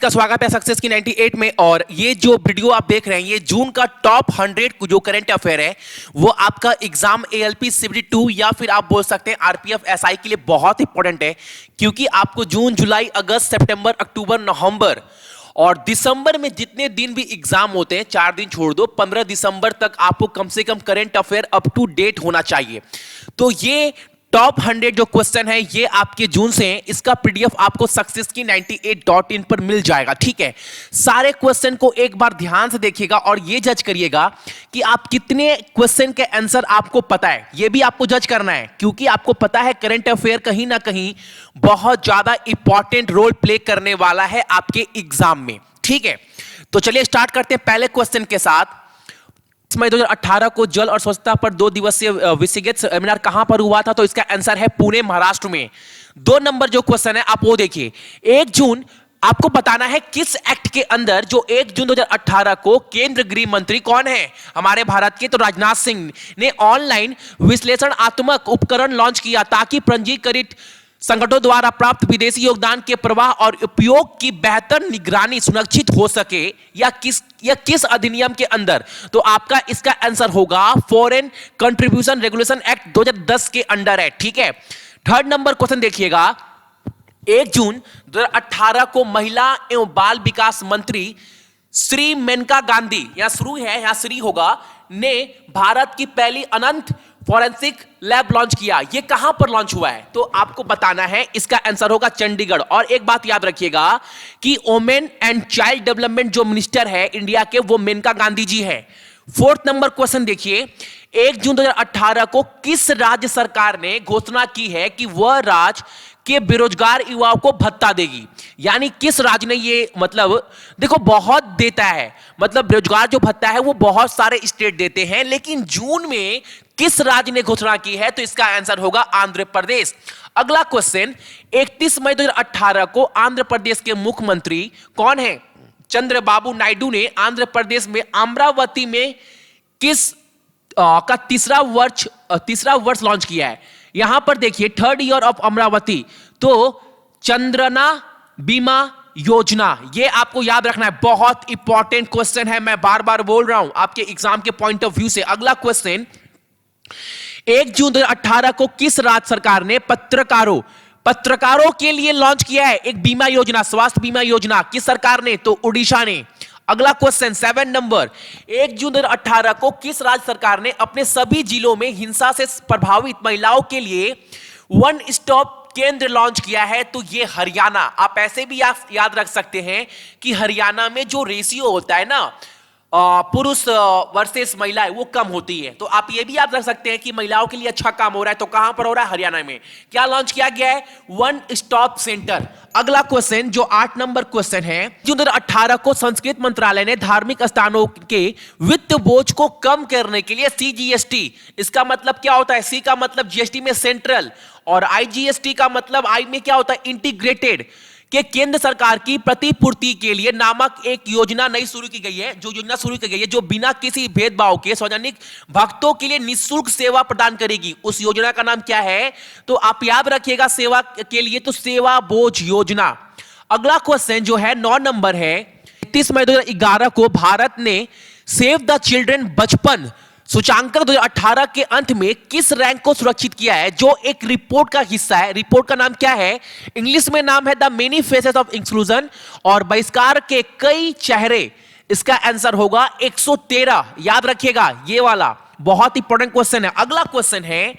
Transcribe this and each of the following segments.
का स्वागत है सक्सेस की 98 में। और ये जो वीडियो आप देख रहे हैं ये जून का टॉप 100 जो करंट अफेयर है वो आपका एग्जाम एएलपी सीबीटी 2 या फिर आप बोल सकते हैं आरपीएफ एसआई के लिए बहुत इंपॉर्टेंट है, क्योंकि आपको जून जुलाई अगस्त सितंबर अक्टूबर नवंबर और दिसंबर में जितने दिन भी एग्जाम होते हैं, 4 दिन छोड़ दो, 15 दिसंबर तक आपको कम से कम current affair up to date होना चाहिए। तो ये टॉप 100 जो क्वेश्चन है ये आपके जून से हैं। इसका पीडीएफ आपको सक्सेस की 98.in पर मिल जाएगा। ठीक है, सारे क्वेश्चन को एक बार ध्यान से देखिएगा और ये जज करिएगा कि आप कितने क्वेश्चन के आंसर आपको पता है। ये भी आपको जज करना है, क्योंकि आपको पता है करंट अफेयर कहीं ना कहीं बहुत ज्यादा इंपॉर्टेंट रोल प्ले करने वाला है आपके एग्जाम में। ठीक है, तो चलिए स्टार्ट करते हैं पहले क्वेश्चन के साथ। मई 2018 को जल और स्वच्छता पर 2 दिवसीय विशेषज्ञ सेमिनार कहां पर हुआ था? तो इसका आंसर है पुणे महाराष्ट्र में। 2 नंबर जो क्वेश्चन है आप वो देखिए। 1 जून आपको बताना है किस एक्ट के अंदर, जो 1 जून 2018 को केंद्र गृह मंत्री कौन है हमारे भारत के? तो राजनाथ सिंह ने ऑनलाइन विश्लेषणात्मक उपकरण लॉन्च किया ताकि पंजीकृत संगठनों द्वारा प्राप्त विदेशी योगदान के प्रवाह और उपयोग की बेहतर निगरानी सुनिश्चित हो सके। या किस अधिनियम के अंदर? तो आपका इसका आंसर होगा फॉरेन कंट्रीब्यूशन रेगुलेशन एक्ट 2010 के अंडर है। ठीक है, 3rd नंबर क्वेश्चन देखिएगा। 1 जून 2018 को महिला एवं बाल विकास मंत्री श्री मेनका गांधी, यहां शुरू है यहां श्री होगा, ने भारत की पहली अनंत फॉरेंसिक लैब लॉन्च किया। ये कहां पर लॉन्च हुआ है? तो आपको बताना है, इसका आंसर होगा चंडीगढ़। और एक बात याद रखिएगा कि वुमेन एंड चाइल्ड डेवलपमेंट जो मिनिस्टर है इंडिया के, वो मेनका गांधी जी है। 4th नंबर क्वेश्चन देखिए। 1 जून 2018 को किस राज्य सरकार ने घोषणा की है कि वह राज्य के बेरोजगार युवाओं को भत्ता देगी? यानी किस राज्य ने ये, मतलब देखो बहुत देता है, मतलब बेरोजगार जो भत्ता है वो बहुत सारे स्टेट देते हैं, लेकिन जून में किस राज्य ने घोषणा की है? तो इसका आंसर होगा आंध्र प्रदेश। अगला क्वेश्चन, 31 मई 2018 को आंध्र प्रदेश के मुख्यमंत्री कौन है? चंद्रबाबू नायडू ने आंध्र प्रदेश में अमरावती में किस का तीसरा वर्ष लॉन्च किया है? यहां पर देखिए 3rd ईयर ऑफ अमरावती, तो चंद्रना बीमा योजना, ये आपको याद रखना है, बहुत इंपॉर्टेंट क्वेश्चन है, मैं बार बार बोल रहा हूं आपके एग्जाम के पॉइंट ऑफ व्यू से। अगला क्वेश्चन, 1 जून 2018 को किस राज्य सरकार ने पत्रकारों के लिए लॉन्च किया है एक बीमा योजना, स्वास्थ्य बीमा योजना? किस सरकार ने? तो उड़ीसा ने। अगला क्वेश्चन 7 नंबर, 1 जून 2018 को किस राज्य सरकार ने अपने सभी जिलों में हिंसा से प्रभावित महिलाओं के लिए वन स्टॉप केंद्र लॉन्च किया है? तो ये हरियाणा। आप ऐसे भी याद रख सकते हैं कि हरियाणा में जो रेशियो होता है ना पुरुष वर्सेस महिला, वो कम होती है। तो आप ये भी याद रख सकते हैं कि महिलाओं के लिए अच्छा काम हो रहा है, तो कहां पर हो रहा है? हरियाणा में। क्या लॉन्च किया गया है? One stop centre. अगला क्वेश्चन जो 8 नंबर क्वेश्चन है, जून 2018 को संस्कृति मंत्रालय ने धार्मिक स्थानों के वित्त बोझ को कम करने के लिए सीजीएसटी, इसका मतलब क्या होता है? सी का मतलब जीएसटी में सेंट्रल, और आईजीएसटी का मतलब आई में क्या होता है? इंटीग्रेटेड, कि केंद्र सरकार की प्रतिपूर्ति के लिए नामक एक योजना नई शुरू की गई है, जो बिना किसी भेदभाव के सार्वजनिक भक्तों के लिए निःशुल्क सेवा प्रदान करेगी। उस योजना का नाम क्या है? तो आप याद रखिएगा सेवा के लिए, तो सेवा बोझ योजना। अगला क्वेश्चन जो है 9 नंबर है, 31 मई 2011 को भारत ने सेव द चिल्ड्रन बचपन सूचांकन 2018 के अंत में किस रैंक को सुरक्षित किया है, जो एक रिपोर्ट का हिस्सा है? रिपोर्ट का नाम क्या है? इंग्लिश में नाम है the many faces of exclusion और बहिष्कार के कई चेहरे। इसका आंसर होगा 113। याद रखिएगा, ये वाला बहुत इंपॉर्टेंट क्वेश्चन है। अगला क्वेश्चन है,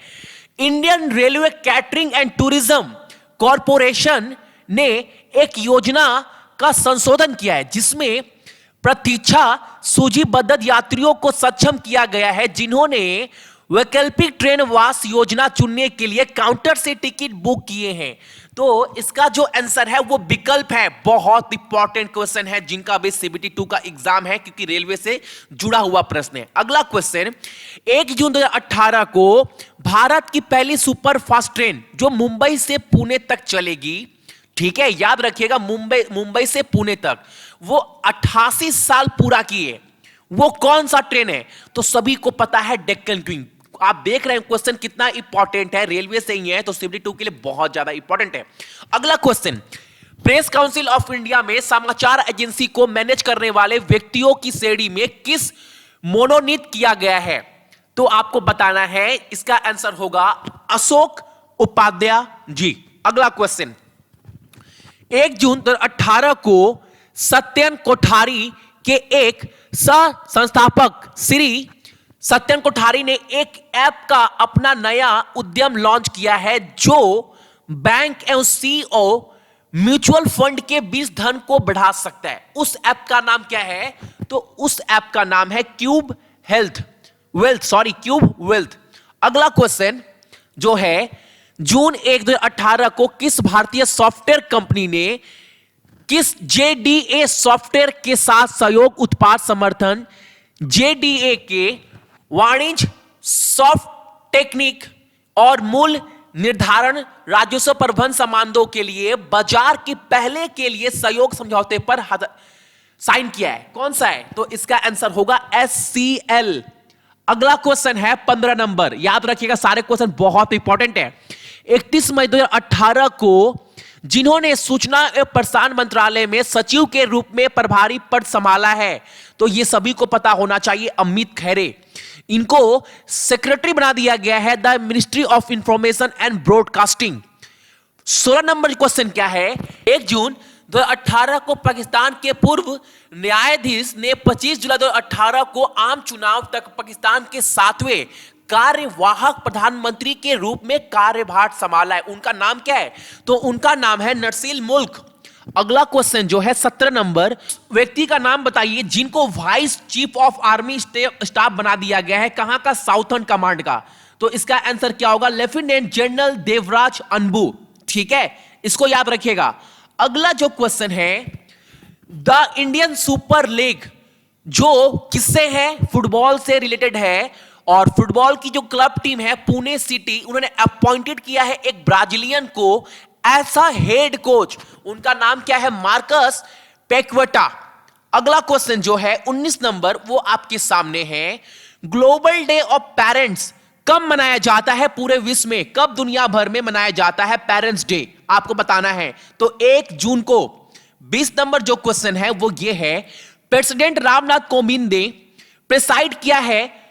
Indian railway catering and tourism corporation ने एक योजना का संशोधन किया है जिसमें प्रतीक्षा सूचीबद्ध यात्रियों को सक्षम किया गया है जिन्होंने वैकल्पिक ट्रेन वास योजना चुनने के लिए काउंटर से टिकट बुक किए हैं। तो इसका जो आंसर है वो विकल्प है। बहुत इंपॉर्टेंट क्वेश्चन है जिनका भी सीबीटी 2 का एग्जाम है, क्योंकि रेलवे से जुड़ा हुआ प्रश्न है। अगला क्वेश्चन, 1 जून 2018 को भारत की पहली सुपर फास्ट ट्रेन जो मुंबई से पुणे तक चलेगी, ठीक है, याद रखिएगा मुंबई से पुणे तक, वो 88 साल पूरा किए, वो कौन सा ट्रेन है? तो सभी को पता है डेक्कन क्वीन। आप देख रहे हैं क्वेश्चन कितना इंपॉर्टेंट है, रेलवे से ही है, तो सीबीटी 2 के लिए बहुत ज्यादा इंपॉर्टेंट है। अगला question, press council of India में समाचार एजेंसी को मैनेज करने वाले व्यक्तियों की श्रेणी में किस मोनोनीत किया गया है? तो आपको बताना है, इसका आंसर होगा अशोक उपाध्याय जी। अगला क्वेश्चन, 1 जून 2018 को सत्यन कोठारी के एक सह संस्थापक श्री सत्यन कोठारी ने एक ऐप का अपना नया उद्यम लॉन्च किया है जो बैंक एवं सीईओ म्यूचुअल फंड के बीच धन को बढ़ा सकता है। उस ऐप का नाम क्या है? तो उस ऐप का नाम है क्यूब वेल्थ। अगला क्वेश्चन जो है, जून 1 2018 को किस भारतीय सॉफ्टवेयर कंपनी ने किस जेडीए सॉफ्टवेयर के साथ सहयोग उत्पाद समर्थन जेडीए के वाणिज्य सॉफ्ट टेक्निक और मूल्य निर्धारण राजस्व प्रबंधन संबंधों के लिए बाजार के पहले के लिए सहयोग समझौते पर साइन किया है? कौन सा है? तो इसका आंसर होगा SCL। अगला क्वेश्चन है 15 नंबर, याद रखिएगा सारे क्वेश्चन बहुत इंपॉर्टेंट है। 31 मई 2018 को जिन्होंने सूचना एवं प्रसारण मंत्रालय में सचिव के रूप में प्रभारी पद संभाला है, तो ये सभी को पता होना चाहिए, अमित खैरे। इनको सेक्रेटरी बना दिया गया है the ministry of information and broadcasting. 16 number question क्या है, 1 जून 2018 को पाकिस्तान के पूर्व न्यायाधीश ने 25 जुलाई 2018 को आम चुनाव तक पाकिस्तान के 7वें कार्यवाहक प्रधानमंत्री के रूप में कार्यभार संभाला है। उनका नाम क्या है? तो उनका नाम है नरसिल मुल्क। अगला क्वेश्चन जो है 17 नंबर, व्यक्ति का नाम बताइए जिनको vice chief of army staff बना दिया गया है। कहां का? साउथर्न कमांड का। तो इसका आंसर क्या होगा? Lieutenant general Devraj Anbu. ठीक है, इसको याद रखिएगा। अगला जो क्वेश्चन है, द इंडियन सुपर लीग जो किससे है? फुटबॉल से रिलेटेड है। और फुटबॉल की जो क्लब टीम है पुणे सिटी, उन्होंने अपॉइंटेड किया है एक ब्राजीलियन को ऐसा हेड कोच। उनका नाम क्या है? मार्कस पेक्वेटा। अगला क्वेश्चन जो है 19 नंबर, वो आपके सामने है। ग्लोबल डे ऑफ पेरेंट्स कब मनाया जाता है पूरे विश्व में? कब दुनिया भर में मनाया जाता है पेरेंट्स डे? आपको बताना है। तो 1 जून को। 20 नंबर जो क्वेश्चन है वो ये है, प्रेसिडेंट रामनाथ कोविंद ने प्रेसाइड किया है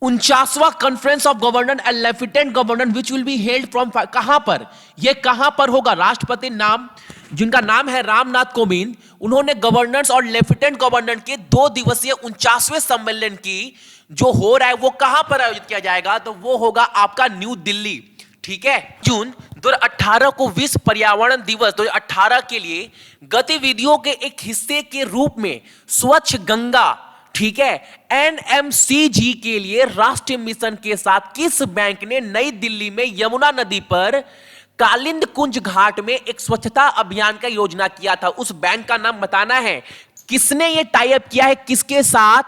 49वां conference of governor and lieutenant governor which will be held from, कहां पर? यह कहां पर होगा? राष्ट्रपति नाम, जिनका नाम है रामनाथ कोविंद, उन्होंने गवर्नर्स और लेफ्टिनेंट गवर्नर के 2 दिवसीय 49वें सम्मेलन की जो हो रहा है वो कहां पर आयोजित किया जाएगा? तो वो होगा आपका न्यू दिल्ली। ठीक है, जून 2018 को विश्व पर्यावरण दिवस 2018 के लिए गतिविधियों के एक हिस्से के रूप में स्वच्छ गंगा, ठीक है, NMCG के लिए राष्ट्रीय मिशन के साथ किस बैंक ने नई दिल्ली में यमुना नदी पर कालिंद कुंज घाट में एक स्वच्छता अभियान का योजना किया था? उस बैंक का नाम बताना है। किसने ये टाई अप किया है किसके साथ,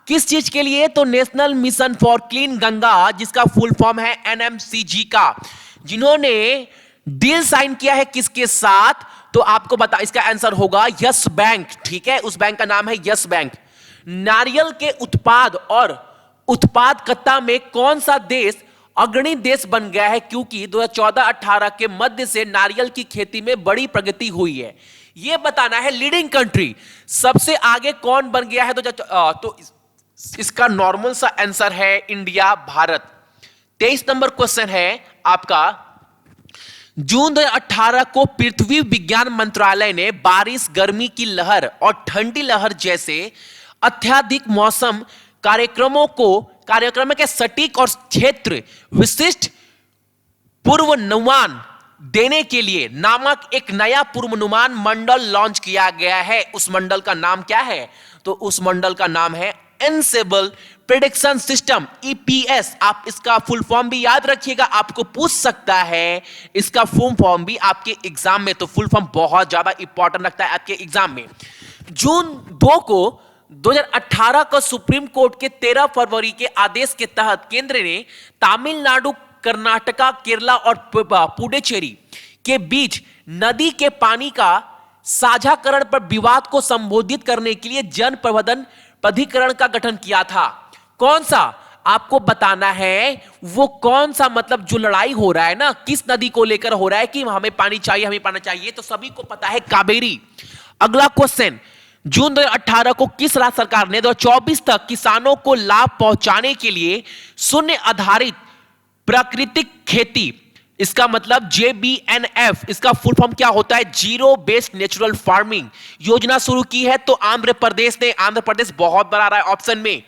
किस चीज के लिए? तो national mission for clean Ganga, जिसका फुल फॉर्म है NMCG का, जिन्होंने डील साइन किया है किसके साथ? तो आपको बता, इसका आंसर होगा यस बैंक। ठीक है, उस बैंक का नाम है यस बैंक। नारियल के उत्पाद और उत्पादकता में कौन सा देश अग्रणी देश बन गया है? क्योंकि 2014-18 के मध्य से नारियल की खेती में बड़ी प्रगति हुई है। यह बताना है लीडिंग कंट्री सबसे आगे कौन बन गया है। तो इसका नॉर्मल सा आंसर है इंडिया, भारत। 23 नंबर क्वेश्चन है आपका, जून 2018 को पृथ्वी विज्ञान मंत्रालय ने बारिश, गर्मी की लहर और ठंडी लहर जैसे अत्यधिक मौसम कार्यक्रम के सटीक और क्षेत्र विशिष्ट पूर्वानुमान देने के लिए नामक एक नया पूर्वानुमान मंडल लॉन्च किया गया है। उस मंडल का नाम क्या है? तो उस मंडल का नाम है एनसेबल प्रेडिक्शन सिस्टम, EPS। आप इसका फुल फॉर्म भी याद रखिएगा, आपको पूछ सकता है इसका फुल फॉर्म भी आपके एग्जाम में। तो फुल फॉर्म बहुत ज्यादा इंपॉर्टेंट लगता है आपके एग्जाम में। जून 2 को 2018 का सुप्रीम कोर्ट के 13 फरवरी के आदेश के तहत केंद्र ने तमिलनाडु, कर्नाटका, केरला और पुडुचेरी के बीच नदी के पानी का साझाकरण पर विवाद को संबोधित करने के लिए जन प्रबंधन प्राधिकरण का गठन किया था। कौन सा? आपको बताना है वो कौन सा, मतलब जो लड़ाई हो रहा है ना, किस नदी को लेकर हो रहा है कि हमें पानी चाहिए, हमें पानी चाहिए, तो सभी को पता है कावेरी। अगला क्वेश्चन, जून 2018 को किस राज्य सरकार ने 2024 तक किसानों को लाभ पहुंचाने के लिए शून्य आधारित प्राकृतिक खेती, इसका मतलब JBNF, इसका फुल फॉर्म क्या होता है, जीरो बेस्ड नेचुरल फार्मिंग योजना शुरू की है? तो आंध्र प्रदेश ने। आंध्र प्रदेश बहुत बड़ा रहा है ऑप्शन में।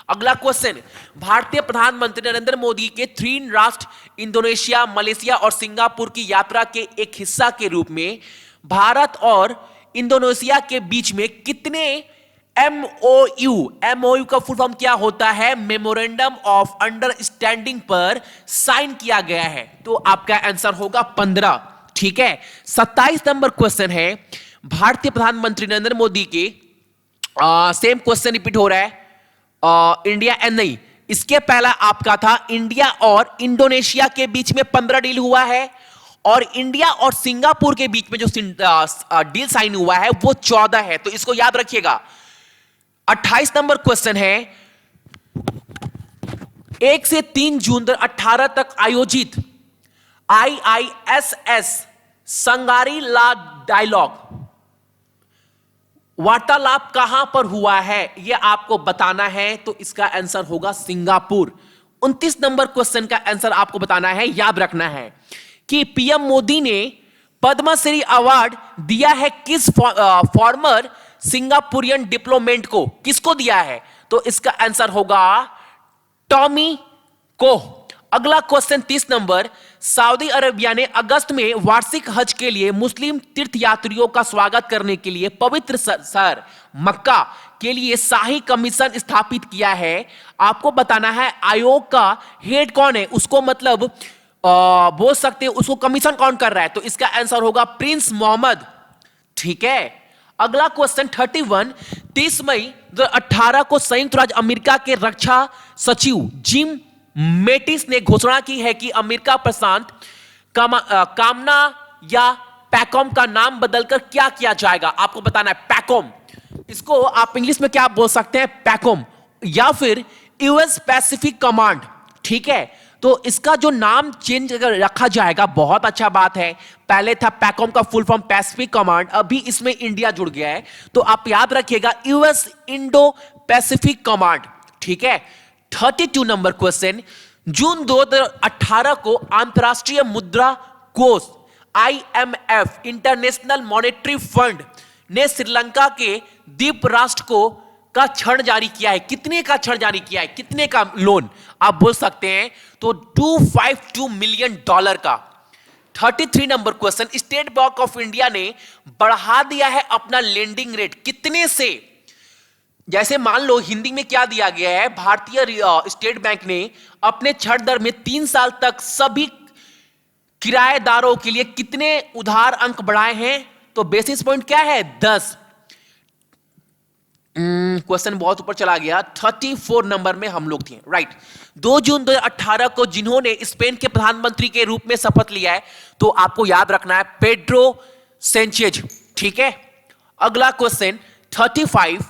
अगला क्वेश्चन, भारतीय प्रधानमंत्री नरेंद्र मोदी के 3 राष्ट्र इंडोनेशिया, मलेशिया और सिंगापुर की यात्रा के एक हिस्सा के रूप में भारत और इंडोनेशिया के बीच में कितने MOU का फुल फॉर्म क्या होता है, मेमोरेंडम ऑफ अंडरस्टैंडिंग पर साइन किया गया है? तो आपका आंसर होगा 15। ठीक है। 27 नंबर क्वेश्चन है, भारतीय प्रधानमंत्री नरेंद्र मोदी के सेम क्वेश्चन रिपीट हो रहा है, इंडिया एंड नहीं, इसके पहला आपका था इंडिया और इंडोनेशिया के बीच में 15 डील हुआ है, और इंडिया और सिंगापुर के बीच में जो डील साइन हुआ है वो 14 है, तो इसको याद रखिएगा। 28 नंबर क्वेश्चन है, 1 से 3 जून 2018 तक आयोजित IISS संगारी ला डायलॉग वार्तालाप कहां पर हुआ है, यह आपको बताना है, तो इसका आंसर होगा सिंगापुर। 29 नंबर क्वेश्चन का आंसर आपको बताना है, याद रखना है कि पीएम मोदी ने पद्मश्री अवार्ड दिया है किस फॉर्मर सिंगापुरियन डिप्लोमेट को, किसको दिया है? तो इसका आंसर होगा टॉमी को। अगला क्वेश्चन 30 नंबर, सऊदी अरेबिया ने अगस्त में वार्षिक हज के लिए मुस्लिम तीर्थयात्रियों का स्वागत करने के लिए पवित्र शहर मक्का के लिए शाही कमीशन स्थापित किया है। आपको बताना है आयोग का हेड कौन है, उसको मतलब बोल सकते हैं उसको कमीशन कौन कर रहा है, तो इसका आंसर होगा प्रिंस मोहम्मद। ठीक है। अगला क्वेश्चन 31, 30 मई 2018 को संयुक्त राज्य अमेरिका के रक्षा सचिव जिम मेटिस ने घोषणा की है कि अमेरिका प्रशांत कामना या पैकॉम का नाम बदलकर क्या किया जाएगा? आपको बताना है पैकॉम, इसको आप इंग्लिश में क्या बोल सकते हैं, पैकॉम, या फिर यूएस पैसिफिक कमांड। ठीक है, तो इसका जो नाम चेंज अगर रखा जाएगा, बहुत अच्छा बात है। पहले था पैकॉम का फुल फॉर्म पैसिफिक कमांड, अभी इसमें इंडिया जुड़ गया है, तो आप याद रखिएगा यूएस इंडो पैसिफिक कमांड। ठीक है। 32 नंबर क्वेश्चन, जून 2018 को अंतरराष्ट्रीय मुद्रा कोष IMF इंटरनेशनल मॉनेटरी फंड ने श्रीलंका के द्वीप राष्ट्र को का क्षण जारी किया है। कितने का क्षण जारी किया है, कितने का लोन आप बोल सकते हैं? तो $252 मिलियन का। 33 number question, state bank of India ने बढ़ा दिया है अपना लेंडिंग रेट कितने से? जैसे मान लो हिंदी में क्या दिया गया है, भारतीय स्टेट बैंक ने अपने छठ दर में 3 साल तक सभी किराएदारों के लिए कितने उधार अंक बढ़ाए हैं? तो बेसिस पॉइंट क्या है, 10। क्वेश्चन बहुत ऊपर चला गया, 34 नंबर में हम लोग थे, राइट। 2 जून 2018 को जिन्होंने स्पेन के प्रधानमंत्री के रूप में शपथ लिया है, तो आपको याद रखना है पेड्रो सेंचेज। ठीक है। अगला क्वेश्चन 35,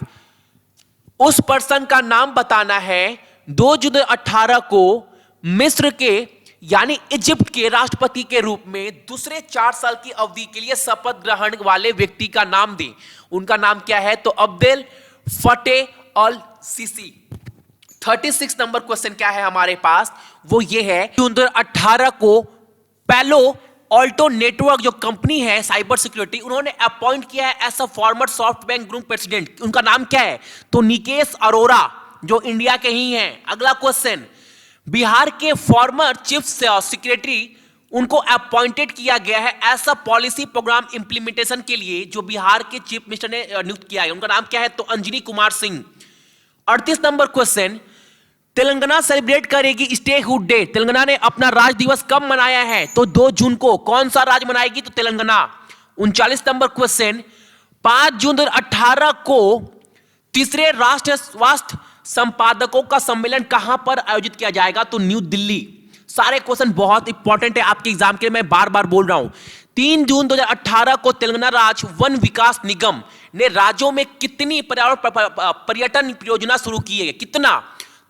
उस पर्सन का नाम बताना है 2 जून 2018 को मिस्र के यानी इजिप्ट के राष्ट्रपति के रूप में दूसरे 4 साल की अवधि के लिए शपथ ग्रहण वाले व्यक्ति का नाम दें। उनका नाम क्या है? तो अब्देल फतेह अल सीसी। 36 नंबर क्वेश्चन क्या है हमारे पास, वो ये है, 2018 को पैलो ऑल्टो नेटवर्क जो कंपनी है साइबर सिक्योरिटी, उन्होंने अपॉइंट किया है as a former SoftBank group president. उनका नाम क्या है? तो निकेश अरोरा, जो इंडिया के ही हैं। अगला क्वेश्चन, बिहार के फॉर्मर चीफ सेक्रेटरी उनको अपॉइंटेड किया गया है ऐसा पॉलिसी प्रोग्राम इंप्लीमेंटेशन के लिए, जो बिहार के चीफ मिनिस्टर ने नियुक्त किया है। उनका नाम क्या है? तो Anjani Kumar Singh. 38 number question, Telangana celebrate करेगी स्टेटहुड डे। तेलंगाना ने अपना राज्य दिवस कब मनाया है? तो 2 जून को। कौन सा राज्य मनाएगी? तो तेलंगाना। 39 नंबर क्वेश्चन, 5 जून 2018 को तीसरे राष्ट्रीय स्वास्थ्य संपादकों का सम्मेलन कहां पर आयोजित किया जाएगा? तो न्यू दिल्ली। सारे क्वेश्चन बहुत इंपॉर्टेंट है आपके एग्जाम के लिए, मैं बार बार बोल रहा हूं। 3 जून 2018 को तेलंगाना राज्य वन विकास निगम ने राज्यों में कितनी पर्यटन परियोजना शुरू की है? कितना?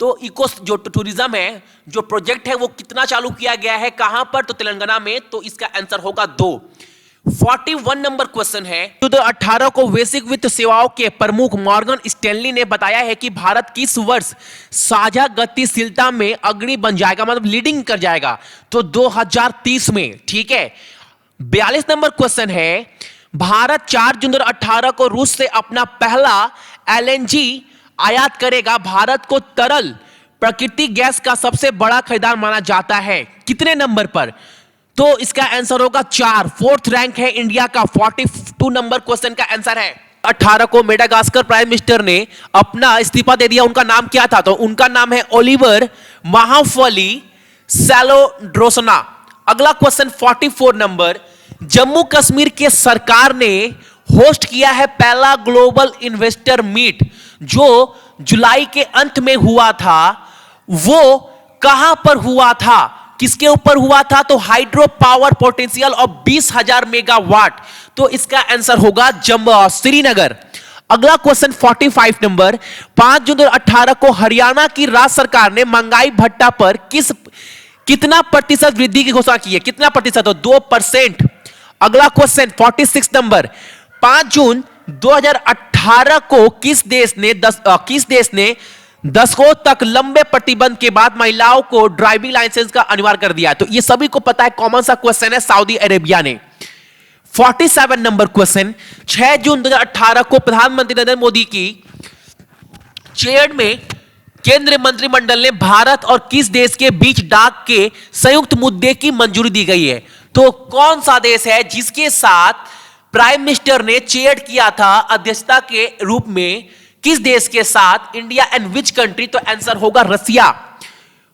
तो इको जो टूरिज्म है, जो प्रोजेक्ट है, वो कितना चालू किया गया है, कहां पर? तो तेलंगाना में। तो इसका आंसर होगा 2। 41 नंबर क्वेश्चन है। 2018 को वैश्विक वित्त सेवाओं के प्रमुख मॉर्गन स्टैनली ने बताया है कि भारत किस वर्ष साझा गतिशीलता में अग्रणी बन जाएगा, मतलब लीडिंग कर जाएगा? तो 2030 में। ठीक है। 42 नंबर क्वेश्चन है। भारत 4 जून 2018 को रूस से अपना पहला एलएनजी आयात करेगा। भारत को तरल प्राकृतिक गैस का सबसे बड़ा खरीदार माना जाता है, कितने नंबर पर? तो इसका आंसर होगा 4। 4th रैंक है इंडिया का। 42 नंबर क्वेश्चन का आंसर है। 18 को मेडागास्कर प्राइम मिनिस्टर ने अपना इस्तीफा दे दिया। उनका नाम क्या था? तो उनका नाम है ओलिवर महाफली सैलोड्रोसना। अगला क्वेश्चन 44 नंबर। जम्मू कश्मीर के सरकार ने होस्ट किया है पहला ग्लोबल इन्वेस्टर मीट, जो जुलाई के अंत में हुआ था। वो कहां पर हुआ था, किसके ऊपर हुआ था? तो hydro power potential of 20,000 megawatt. तो इसका आंसर होगा श्रीनगर। अगला क्वेश्चन 45 नंबर। 5 जून 2018 को हरियाणा की राज्य सरकार ने महंगाई भत्ता पर कितना प्रतिशत वृद्धि की घोषणा की है? कितना प्रतिशत? तो 2%। अगला क्वेश्चन 46 नंबर। 5 जून 2018 को किस देश ने दशकों तक लंबे प्रतिबंध के बाद महिलाओं को ड्राइविंग लाइसेंस का अनिवार्य कर दिया? तो ये सभी को पता है, कॉमन सा क्वेश्चन है, सऊदी अरेबिया ने। 47 नंबर क्वेश्चन। 6 जून 2018 को प्रधानमंत्री नरेंद्र मोदी की चेयर में केंद्रीय मंत्रिमंडल ने भारत और किस देश के बीच डाक के संयुक्त मुद्दे की मंजूरी दी गई है? तो कौन सा देश है जिसके साथ प्राइम मिनिस्टर ने चेयर किया था अध्यक्षता के रूप में? किस देश के साथ? India and which country? तो आंसर होगा रसिया।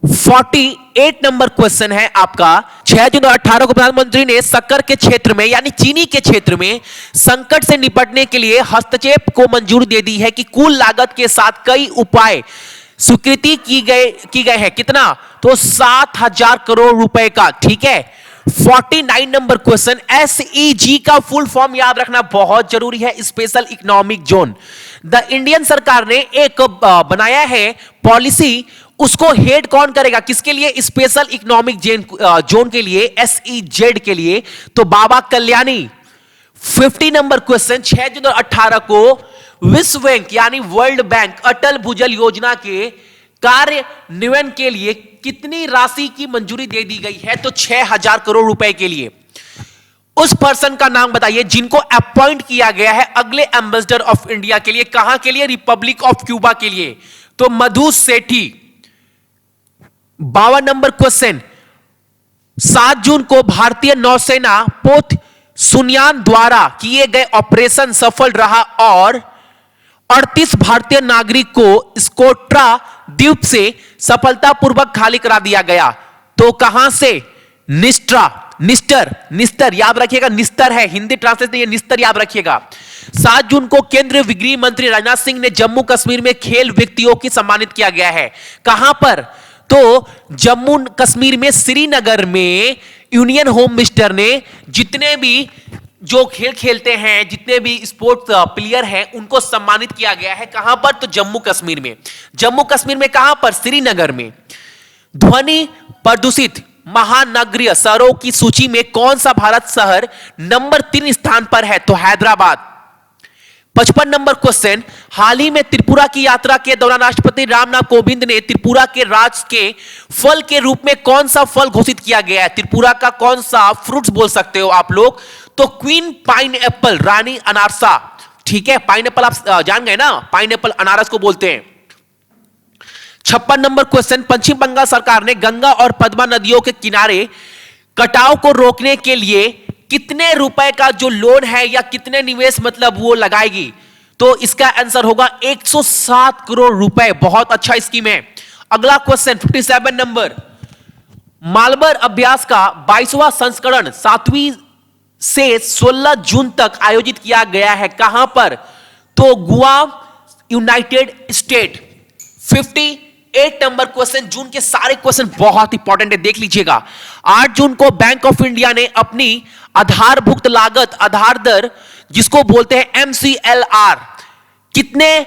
48 नंबर क्वेश्चन है आपका। 6 जून 2018 को प्रधानमंत्री ने शक्कर के क्षेत्र में यानी चीनी के क्षेत्र में संकट से निपटने के लिए हस्तक्षेप को मंजूरी दे दी है कि कुल लागत के साथ कई उपाय स्वीकृति की गए हैं, कितना? तो 7,000 करोड़ रुपए का। ठीक है। 49 नंबर क्वेश्चन। एसईजी का फुल फॉर्म याद रखना बहुत जरूरी है, special economic zone. The Indian सरकार ने एक बनाया है पॉलिसी, उसको हेड कौन करेगा? किसके लिए? स्पेशल इकोनॉमिक जोन के लिए, एसईजेड के लिए। तो बाबा कल्याणी। 50 number question. 6 जून 2018 को विश्व बैंक यानी वर्ल्ड बैंक अटल भूजल योजना के कार्यान्वयन के लिए कितनी राशि की मंजूरी दे दी गई है? तो 6,000 करोड़ रुपए के लिए। उस पर्सन का नाम बताइए जिनको अपॉइंट किया गया है अगले एम्बेसडर ऑफ इंडिया के लिए। कहां के लिए? रिपब्लिक ऑफ क्यूबा के लिए। तो मधु सेठी। 52 नंबर क्वेश्चन। 7 जून को भारतीय नौसेना पोत सुनियान द्वारा किए गए ऑपरेशन सफल रहा और 38 भारतीय नागरिक को स्कोट्रा द्वीप से सफलतापूर्वक खाली करा दिया गया। तो कहां से? निस्टर याद रखिएगा, निस्तर है, हिंदी ट्रांसलेशन ये निस्तर याद रखिएगा। 7 जून को केंद्रीय गृह मंत्री राजनाथ सिंह ने जम्मू कश्मीर में खेल व्यक्तियों की सम्मानित किया गया है। कहां पर? तो जम्मू कश्मीर में श्रीनगर में यूनियन होम मिनिस्टर ने जितने भी जो खेल खेलते हैं, जितने भी स्पोर्ट्स प्लेयर हैं, उनको सम्मानित किया गया है। कहां पर? तो जम्मू कश्मीर में। जम्मू कश्मीर में कहां पर? श्रीनगर में। ध्वनि प्रदूषित महानगरीय शहरों की सूची में कौन सा भारत शहर नंबर 3 स्थान पर है? तो हैदराबाद। 55 number question. हाल ही में त्रिपुरा की यात्रा के दौरान राष्ट्रपति रामनाथ कोविंद ने त्रिपुरा के राज्य के फल के रूप में कौन सा फल घोषित किया गया है? त्रिपुरा का कौन सा फ्रूट्स बोल सकते हो आप लोग? तो क्वीन पाइनएप्पल, रानी अनारसा। ठीक है, पाइनएप्पल आप जान गए ना, पाइनएप्पल अनारस को बोलते हैं। 56 नंबर क्वेश्चन। पश्चिम बंगाल सरकार ने गंगा और पद्मा नदियों के किनारे कटाव को रोकने के लिए कितने रुपए का जो लोन है या कितने निवेश मतलब वो लगाएगी? तो इसका आंसर होगा 107 करोड़ रुपए। बहुत अच्छा स्कीम है। अगला क्वेश्चन 57 नंबर। मालबर अभ्यास का 22वां संस्करण 7वीं से 16 जून तक आयोजित किया गया है। कहां पर? तो Guam, United State. 58 number question. जून के सारे क्वेश्चन बहुत इंपॉर्टेंट है, देख लीजिएगा। 8 जून को बैंक ऑफ इंडिया ने अपनी आधारभुक्त लागत आधार दर जिसको बोलते हैं MCLR कितने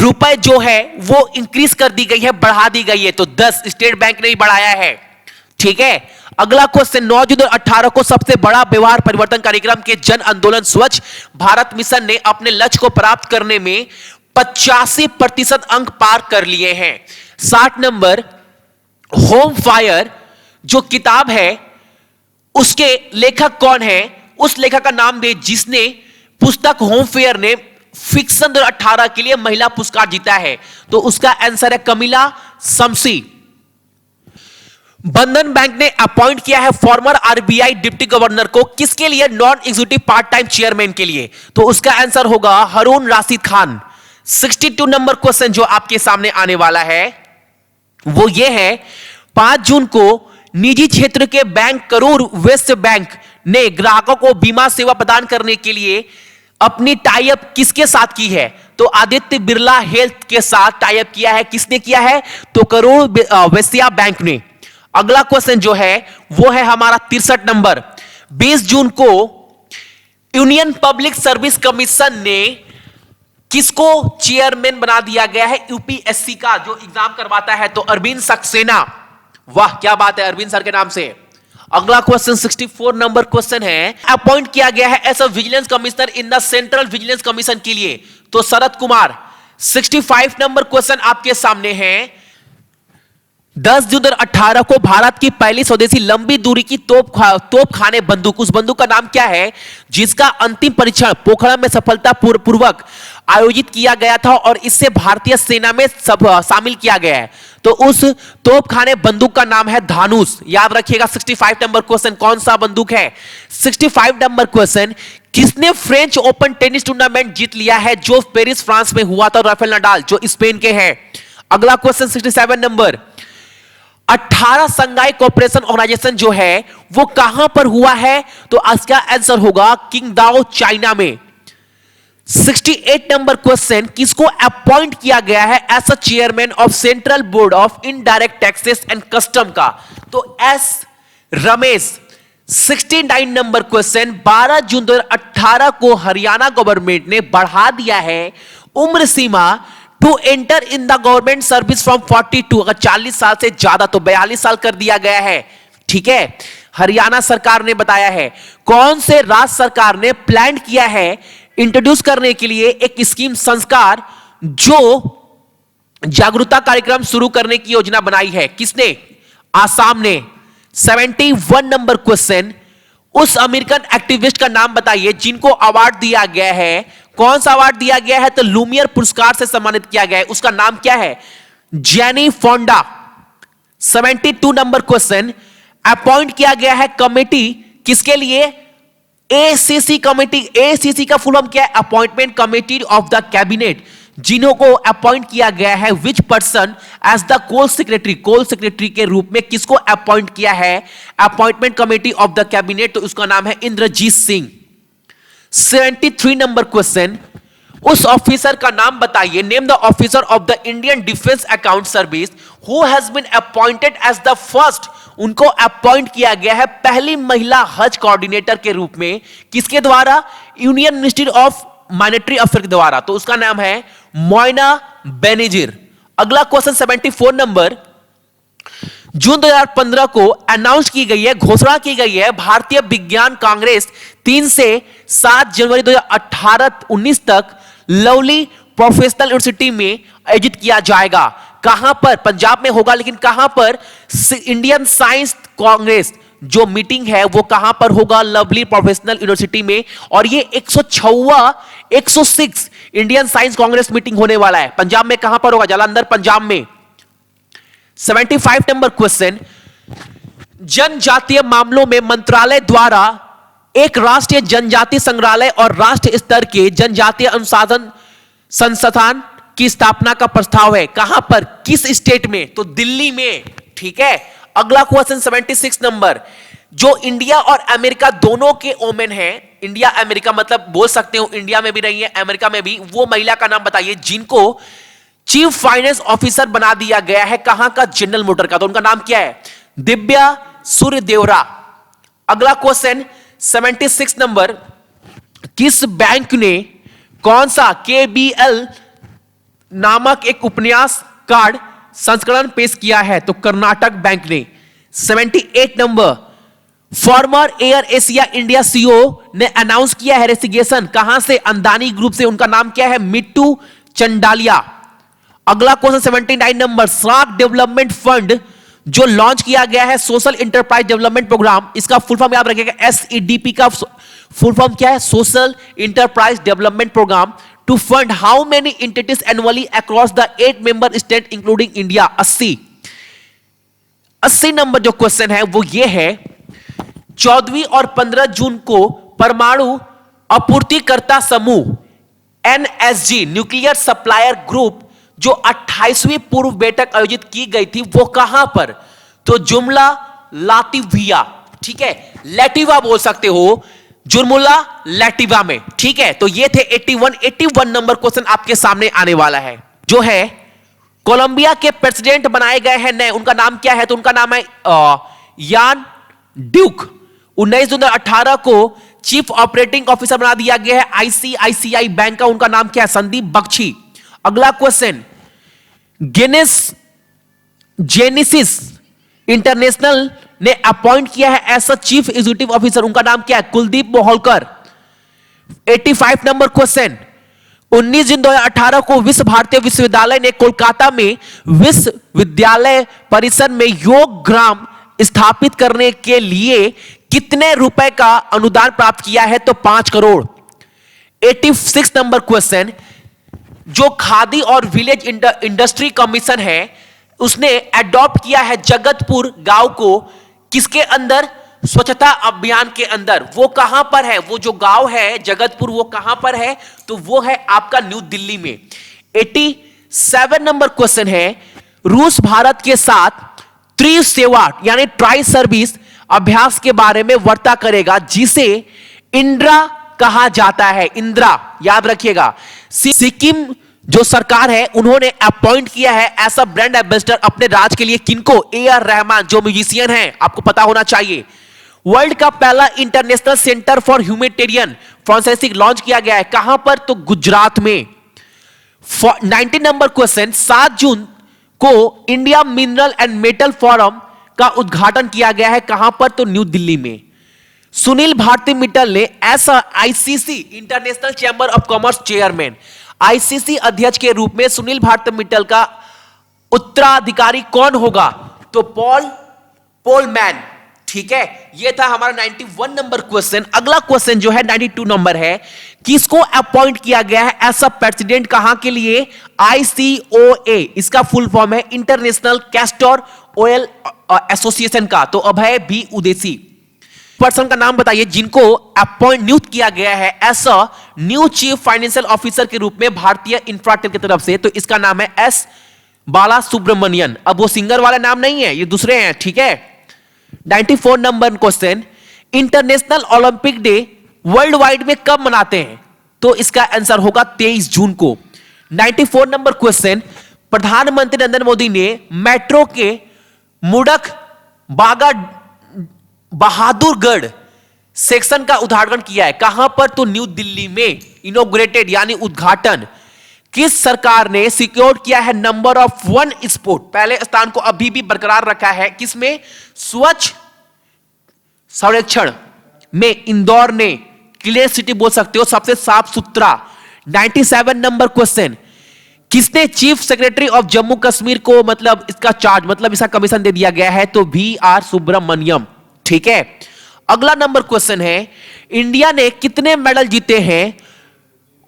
रुपए जो है वो इंक्रीज कर दी गई है, बढ़ा दी गई है। तो 10 स्टेट बैंक ने ही बढ़ाया है। ठीक है, अगला क्वेश्चन 9 जून 2018 को सबसे बड़ा व्यवहार परिवर्तन कार्यक्रम के जन आंदोलन स्वच्छ भारत मिशन ने अपने लक्ष्य को प्राप्त करने में 85% अंक पार कर लिए हैं। 60 नंबर, होम फायर जो किताब है उसके लेखक कौन है? उस लेखक का नाम दे जिसने पुस्तक होम फेयर ने फिक्शन 2018 के लिए महिला पुरस्कार जीता है। तो उसका आंसर है कमिला शमसी। बंधन बैंक ने अपॉइंट किया है फॉर्मर आरबीआई डिप्टी गवर्नर को, किसके लिए? Non executive part time chairman के लिए। तो उसका आंसर होगा हारून राशिद खान। 62 नंबर क्वेश्चन जो आपके सामने आने वाला है वो ये है, 5 जून को निजी क्षेत्र के बैंक करूर वैश्य बैंक ने ग्राहकों को बीमा सेवा प्रदान करने के लिए अपनी टाई अप किसके साथ की है? तो आदित्य बिरला हेल्थ के साथ टाई अप किया है। किसने किया है? तो करूर वैश्य बैंक ने। अगला क्वेश्चन जो है वो है हमारा 63 नंबर, 20 जून को यूनियन पब्लिक सर्विस कमीशन ने किसको चेयरमैन बना दिया गया है? यूपीएससी का जो एग्जाम करवाता है। तो अरविंद सक्सेना। वाह क्या बात है, अरविंद सर के नाम से। अगला क्वेश्चन 64 नंबर क्वेश्चन है, अपॉइंट किया गया है as a vigilance commissioner in the central vigilance commission के लिए। तो शरद कुमार। 65 नंबर क्वेश्चन आपके सामने है, 10 जून 2018 को भारत की पहली स्वदेशी लंबी दूरी की तोप खाने बंदूक, उस बंदूक का नाम क्या है जिसका अंतिम परीक्षण पोखरण में सफलता पूर्वक आयोजित किया गया था और इससे भारतीय सेना में शामिल किया गया है? तो उस तोपखाने बंदूक का नाम है धानुष। याद रखिएगा 65 नंबर क्वेश्चन कौन सा बंदूक है। 65 नंबर क्वेश्चन, किसने फ्रेंच ओपन टेनिस टूर्नामेंट जीत लिया है जो पेरिस फ्रांस में हुआ था? राफेल नडाल जो स्पेन के हैं। अगला क्वेश्चन 67 नंबर, 18 संघाई कोऑपरेशन ऑर्गेनाइजेशन जो है वो कहां पर हुआ है? तो इसका आंसर होगा किंगदाओ चाइना में। 68 नंबर क्वेश्चन, किसको अपॉइंट किया गया है as a chairman of central board of indirect taxes and custom का? तो एस रमेश। 69 नंबर क्वेश्चन, 12 जून 2018 को हरियाणा गवर्नमेंट ने बढ़ा दिया है उम्र सीमा to enter in the government service from 42, अगर 40 साल से ज्यादा तो 42 साल कर दिया गया है। ठीक है, हरियाणा सरकार ने बताया है। कौन से राज्य सरकार ने प्लान किया है इंट्रोड्यूस करने के लिए एक स्कीम संस्कार जो जागरूकता कार्यक्रम शुरू करने की योजना बनाई है? किसने? आसाम ने। 71 नंबर क्वेश्चन, उस अमेरिकन एक्टिविस्ट का नाम बताइए जिनको अवार्ड दिया गया है। कौन सा अवार्ड दिया गया है? तो लूमियर पुरस्कार से सम्मानित किया गया है। उसका नाम क्या है? Jenny Fonda. 72 नंबर क्वेश्चन, अपॉइंट किया गया है कमेटी किसके लिए? ACC committee. एसीसी का फुल फॉर्म क्या है? Appointment committee of the cabinet, जिन्हों को अपॉइंट किया गया है which person as the coal secretary, coal secretary के रूप में किसको अपॉइंट किया है appointment committee of the cabinet? तो उसका नाम है इंद्रजीत सिंह। 73 नंबर क्वेश्चन, उस ऑफिसर का नाम बताइए, name the officer of the Indian defence account service who has been appointed as the first, उनको अपॉइंट किया गया है पहली महिला हज कोऑर्डिनेटर के रूप में। किसके द्वारा? Union ministry of monetary affair के द्वारा। तो उसका नाम है मोइना बेनेजिर। अगला क्वेश्चन 74 नंबर, जून 2015 को अनाउंस की गई है, घोषणा की गई है भारतीय विज्ञान कांग्रेस 3 से 7 जनवरी 2018-19 तक लवली प्रोफेशनल यूनिवर्सिटी में आयोजित किया जाएगा। कहां पर? पंजाब में होगा, लेकिन कहां पर? इंडियन साइंस कांग्रेस जो मीटिंग है वो कहां पर होगा? लवली प्रोफेशनल यूनिवर्सिटी में। और ये 106 इंडियन साइंस कांग्रेस मीटिंग होने वाला है। पंजाब में कहां पर होगा? जालंधर पंजाब में। 75 नंबर क्वेश्चन, जनजातीय मामलों में मंत्रालय द्वारा एक राष्ट्रीय जनजातीय संग्रहालय और राष्ट्रीय स्तर के जनजातीय अनुसंधान संस्थान की स्थापना का प्रस्ताव है। कहां पर? किस स्टेट में? तो दिल्ली में। ठीक है, अगला क्वेश्चन 76 नंबर, जो इंडिया और अमेरिका दोनों के ओमेन है, इंडिया अमेरिका मतलब बोल सकते हो इंडिया में भी रही है अमेरिका में भी, वो महिला का नाम बताइए जिनको चीफ फाइनेंस ऑफिसर बना दिया गया है। कहां का? जनरल मोटर का। तो उनका नाम क्या है? दिव्या सूर्यदेवरा। अगला क्वेश्चन 76 नंबर, किस बैंक ने कौन सा KBL नामक एक उपन्यास कार्ड संस्करण पेश किया है? तो कर्नाटक बैंक ने। 78 number, farmer air Asia India CEO ने अनाउंस किया है रेसिग्नेशन। कहां से? अंदानी ग्रुप से। उनका नाम क्या है? मिट्टू चंडालिया। अगला क्वेश्चन 79 नंबर, सार्क डेवलपमेंट फंड जो लॉन्च किया गया है, सोशल इंटरप्राइज डेवलपमेंट प्रोग्राम, इसका फुल फॉर्म याद रखिएगा, SEDP का फुल फॉर्म क्या है? Social enterprise development programme to fund how many entities annually across the 8 member state including India. 80 नंबर जो क्वेश्चन है वो ये है, 14 और 15 जून को परमाणु आपूर्तिकर्ता समूह NSG न्यूक्लियर सप्लायर ग्रुप जो 28वीं पूर्व बैठक आयोजित की गई थी वो कहां पर? तो जुमला लातिविया, ठीक है, लैटिवा बोल सकते हो, जुर्मुला लैटिवा में, ठीक है। तो ये थे 81 नंबर क्वेश्चन आपके सामने आने वाला है। जो है कोलंबिया के प्रेसिडेंट बनाए गए हैं नए, उनका नाम क्या है? तो उनका नाम है यान ड्यूक। 19 जून 2018 को चीफ ऑपरेटिंग ऑफिसर बना दिया गया है ICICI बैंक का। उनका नाम क्या है? संदीप बख्शी। अगला क्वेश्चन, जेनेसिस इंटरनेशनल ने अपॉइंट किया है एज चीफ एग्जीक्यूटिव ऑफिसर, उनका नाम क्या है? कुलदीप मोहोलकर। 85 नंबर क्वेश्चन, 19 जून 2018 को विश्व भारती विश्वविद्यालय ने कोलकाता में विश्वविद्यालय परिसर में योग ग्राम स्थापित करने के लिए कितने रुपए का अनुदान प्राप्त किया है? तो 5 करोड़। 86 नंबर क्वेश्चन, जो खादी और विलेज इंडस्ट्री कमीशन है उसने एडॉप्ट किया है जगतपुर गांव को किसके अंदर? स्वच्छता अभियान के अंदर। वो कहां पर है? वो जो गांव है जगतपुर वो कहां पर है? तो वो है आपका न्यू दिल्ली में। 87 नंबर क्वेश्चन है, रूस भारत के साथ त्रिसेवा यानी ट्राई सर्विस अभ्यास के बारे में वार्ता करेगा जिसे इंद्रा कहा जाता है। इंदिरा याद रखिएगा। सिक्किम जो सरकार है उन्होंने अपॉइंट किया है ऐसा ब्रांड एम्बेसडर अपने राज्य के लिए किनको? AR रहमान जो म्यूजिशियन हैं, आपको पता होना चाहिए। वर्ल्ड का पहला international centre for humanitarian Francis launch किया गया है कहां पर? तो गुजरात में। 90 नंबर क्वेश्चन, 7 जून को India mineral and metal forum का उद्घाटन किया गया है कहां पर? तो न्यू दिल्ली में। सुनील भारती मित्तल ने ऐसा ICC international chamber of commerce chairman, ICC अध्यक्ष के रूप में सुनील भारती मित्तल का उत्तराधिकारी कौन होगा? तो पॉल मैन, ठीक है। यह था हमारा 91 नंबर क्वेश्चन। अगला क्वेश्चन जो है 92 नंबर है, किसको अपॉइंट किया गया है ऐसा प्रेसिडेंट कहां के लिए? ICOA, इसका फुल फॉर्म है इंटरनेशनल कैस्टर ऑयल एसोसिएशन का। तो अभय B उदेसी। पर्सन का नाम बताइए जिनको अपॉइंट नियुक्त किया गया है ऐसा न्यू चीफ फाइनेंशियल ऑफिसर के रूप में भारतीय इंफ्राटेल की तरफ से। तो इसका नाम है S बाला सुब्रमण्यन। अब वो सिंगर वाला नाम नहीं है, ये दूसरे हैं, ठीक है। 94 number question, international Olympic day world wide में कब मनाते हैं? तो इसका आंसर होगा 23 जून को। 94 नंबर क्वेश्चन, प्रधानमंत्री नरेंद्र मोदी ने मेट्रो के मुड़क बागा बहादुरगढ़ सेक्शन का उद्घाटन किया है कहां पर? तो न्यू दिल्ली में। इनॉग्रेटेड यानी उद्घाटन। किस सरकार ने सिक्योर किया है नंबर ऑफ 1 स्पॉट? पहले स्थान को अभी भी बरकरार रखा है किसमें? स्वच्छ सर्वेक्षण में इंदौर ने। क्लीन सिटी बोल सकते हो, सबसे साफ सुथरा। 97 नंबर क्वेश्चन, किसने chief secretary of Jammu Kashmir को मतलब इसका चार्ज मतलब इसका कमीशन दे दिया गया है? तो VR सुब्रमण्यम, ठीक है। अगला नंबर क्वेश्चन है, इंडिया ने कितने मेडल जीते हैं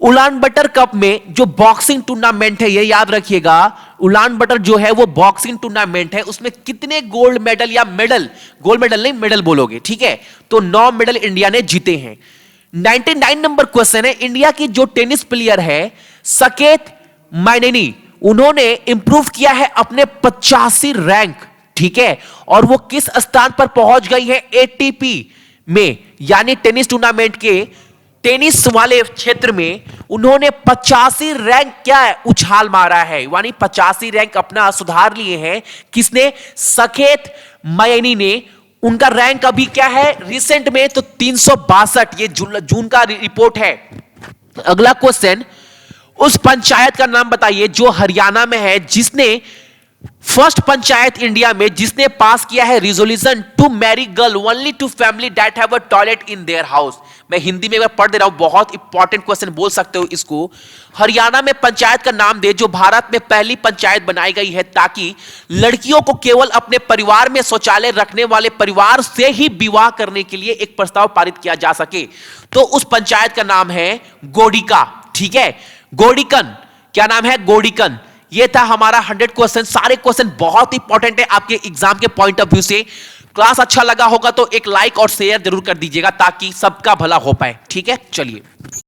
उलान बटर कप में? जो बॉक्सिंग टूर्नामेंट है, ये याद रखिएगा, उलान बटर जो है वो बॉक्सिंग टूर्नामेंट है, उसमें कितने गोल्ड मेडल या मेडल, गोल्ड मेडल नहीं मेडल बोलोगे, ठीक है। तो 9 मेडल इंडिया ने जीते हैं। 99 नंबर क्वेश्चन है, इंडिया की जो टेनिस प्लेयर है सकेत मैनेनी, उन्होंने इंप्रूव किया है अपने 85 रैंक, ठीक है। और वो किस स्थान पर पहुंच गई है? ATP में, यानी टेनिस टूर्नामेंट के टेनिस वाले क्षेत्र में उन्होंने 85 रैंक क्या है? उछाल मारा है, यानी 85 रैंक अपना सुधार लिए हैं। किसने? सकेत मैनेनी ने। उनका रैंक अभी क्या है रिसेंट में? तो 362। ये जून का रिपोर्ट है। अगला क्वेश्चन, उस पंचायत का नाम बताइए जो हरियाणा में है, जिसने फर्स्ट पंचायत इंडिया में जिसने पास किया है resolution to marry girl only to family that have a toilet in their house. मैं हिंदी में एक बार पढ़ दे रहा हूं, बहुत इंपॉर्टेंट क्वेश्चन बोल सकते हो इसको। हरियाणा में पंचायत का नाम दे जो भारत में पहली पंचायत बनाई गई है ताकि लड़कियों को केवल अपने परिवार में शौचालय रखने वाले परिवार से ही विवाह करने के लिए एक प्रस्ताव पारित किया जा सके। तो उस पंचायत का नाम है गोडिका। ठीक है, गोडिकन। क्या नाम है? गोडिकन। ये था हमारा 100 क्वेश्चन। सारे क्वेश्चन बहुत इंपॉर्टेंट है आपके एग्जाम के पॉइंट ऑफ व्यू से। क्लास अच्छा लगा होगा तो एक लाइक और शेयर जरूर कर दीजिएगा ताकि सबका भला हो पाए। ठीक है, चलिए।